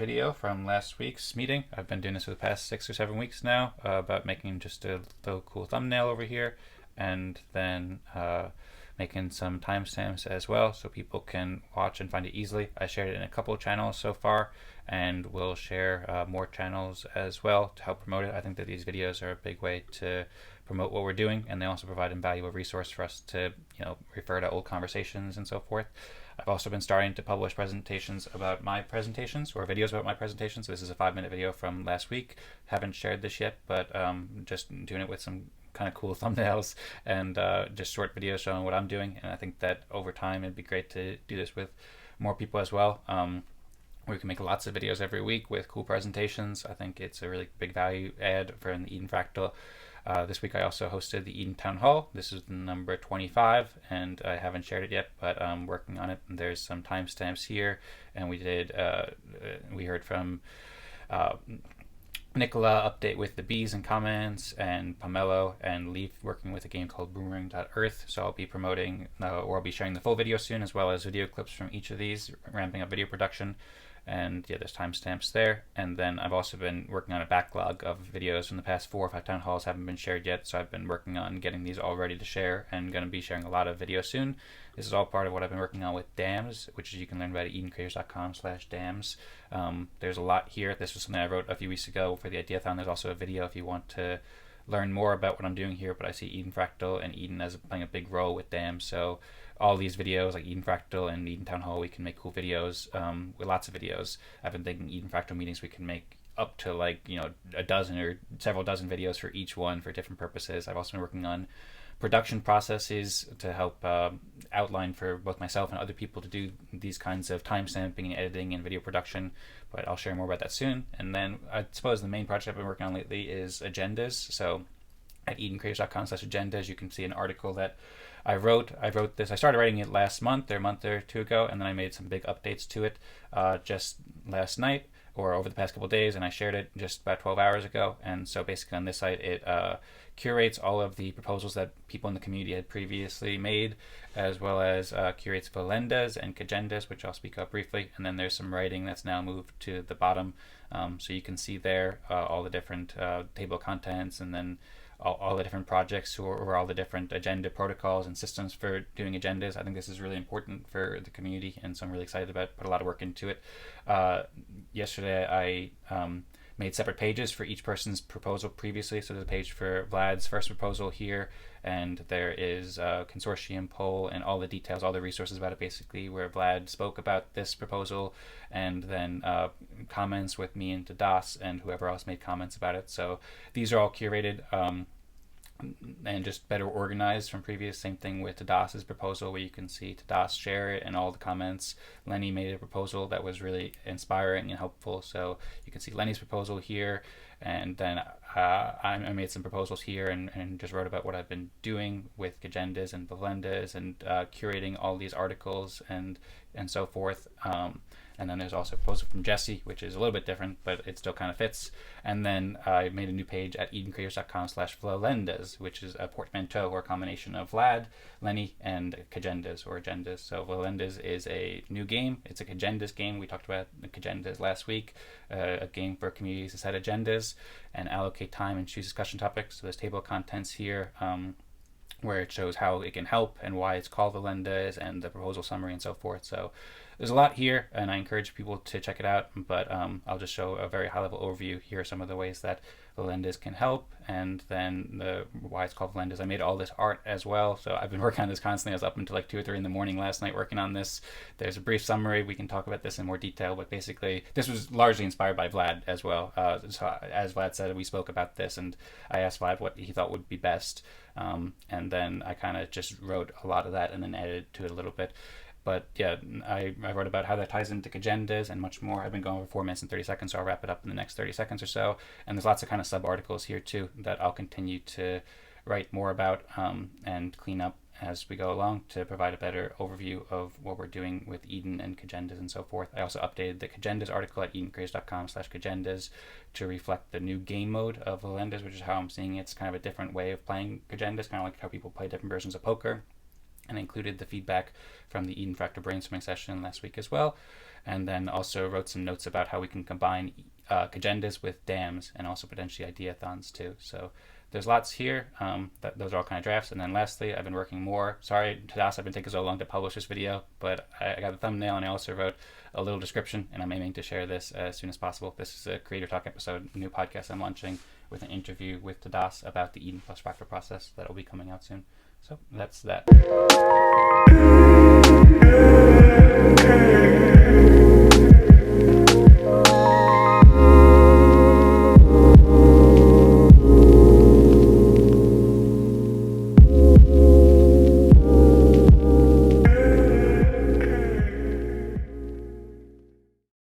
video from last week's meeting. I've been doing this for the past 6 or 7 weeks now, about making just a little cool thumbnail over here, and then making some timestamps as well so people can watch and find it easily. I shared it in a couple of channels so far, and we'll share more channels as well to help promote it. I think that these videos are a big way to promote what we're doing, and they also provide a valuable resource for us to refer to old conversations and so forth. I've also been starting to publish presentations about my presentations, or videos about my presentations. This is a 5-minute video from last week. Haven't shared this yet, but just doing it with some kind of cool thumbnails and just short videos showing what I'm doing. And I think that over time it'd be great to do this with more people as well. We can make lots of videos every week with cool presentations. I think it's a really big value add for the Eden Fractal. This week I also hosted the Eden Town Hall. This is number 25, and I haven't shared it yet, but I'm working on it. And there's some timestamps here, and we heard from Nicola update with the bees and comments, and Pomelo and Leaf working with a game called Boomerang.Earth. So I'll be promoting, or I'll be sharing the full video soon, as well as video clips from each of these, ramping up video production. And yeah, there's timestamps there. And then I've also been working on a backlog of videos from the past 4 or 5 town halls haven't been shared yet, so I've been working on getting these all ready to share, and going to be sharing a lot of videos soon. This is all part of what I've been working on with DAMs, which you can learn about at edencreators.com/dams. There's a lot here. This was something I wrote a few weeks ago for the Ideathon. There's also a video if you want to learn more about what I'm doing here, but I see Eden Fractal and Eden as playing a big role with DAMs. So all these videos, like Eden Fractal and Eden Town Hall, we can make cool videos, with lots of videos. I've been thinking Eden Fractal meetings, we can make up to a dozen or several dozen videos for each one for different purposes. I've also been working on production processes to help outline for both myself and other people to do these kinds of timestamping and editing and video production, but I'll share more about that soon. And then I suppose the main project I've been working on lately is agendas. So at edencreators.com/agendas, you can see an article that I wrote this. I started writing it last month or a month or 2 ago, and then I made some big updates to it just last night or over the past couple of days, and I shared it just about 12 hours ago. And so basically on this site, it curates all of the proposals that people in the community had previously made, as well as curates Vlalendas and Cagendas, which I'll speak about briefly. And then there's some writing that's now moved to the bottom, so you can see there all the different table of contents, and then all the different projects or all the different agenda protocols and systems for doing agendas. I think this is really important for the community, and so I'm really excited about it. Put a lot of work into it. Yesterday I made separate pages for each person's proposal previously. So there's a page for Vlad's first proposal here, and there is a consortium poll and all the details, all the resources about it basically, where Vlad spoke about this proposal, and then comments with me and Das and whoever else made comments about it. So these are all curated and just better organized from previous. Same thing with Tadas's proposal, where you can see Tadas share it and all the comments. Lenny made a proposal that was really inspiring and helpful, so you can see Lenny's proposal here. And then I made some proposals here and just wrote about what I've been doing with Cagendas and Vlalendas and curating all these articles and so forth. And then there's also a proposal from Jesse, which is a little bit different, but it still kind of fits. And then I made a new page at edencreators.com/Vlalendas, which is a portmanteau or a combination of Vlad, Lenny, and Cagendas or agendas. So Vlalendas is a new game. It's a Cagendas game. We talked about the Cagendas last week, a game for communities to set agendas and allocate time and choose discussion topics. So there's table of contents here, where it shows how it can help and why it's called Vlalendas, and the proposal summary and so forth. So there's a lot here, and I encourage people to check it out, but I'll just show a very high-level overview. Here are some of the ways that Vlalendas can help, and then why it's called Vlalendas. I made all this art as well, so I've been working on this constantly. I was up until like 2 or 3 in the morning last night working on this. There's a brief summary. We can talk about this in more detail, but basically this was largely inspired by Vlad as well. So as Vlad said, we spoke about this, and I asked Vlad what he thought would be best, and then I kind of just wrote a lot of that and then added to it a little bit. But yeah, I wrote about how that ties into Cagendas and much more. I've been going over 4 minutes and 30 seconds, so I'll wrap it up in the next 30 seconds or so. And there's lots of kind of sub-articles here too that I'll continue to write more about and clean up as we go along to provide a better overview of what we're doing with Eden and Cagendas and so forth. I also updated the Cagendas article at edencreators.com/Cagendas to reflect the new game mode of Vlalendas, which is how I'm seeing it. It's kind of a different way of playing Cagendas, kind of like how people play different versions of poker. And included the feedback from the Eden Fractal brainstorming session last week as well. and then also wrote some notes about how we can combine Cagendas with dams and also potentially ideathons too. So there's lots here. Those are all kind of drafts. And then lastly, I've been working more. Sorry, Tadas, I've been taking so long to publish this video, but I got the thumbnail and I also wrote a little description, and I'm aiming to share this as soon as possible. This is a Creator Talk episode, a new podcast I'm launching with an interview with Tadas about the Eden plus Fractal process that will be coming out soon. So that's that.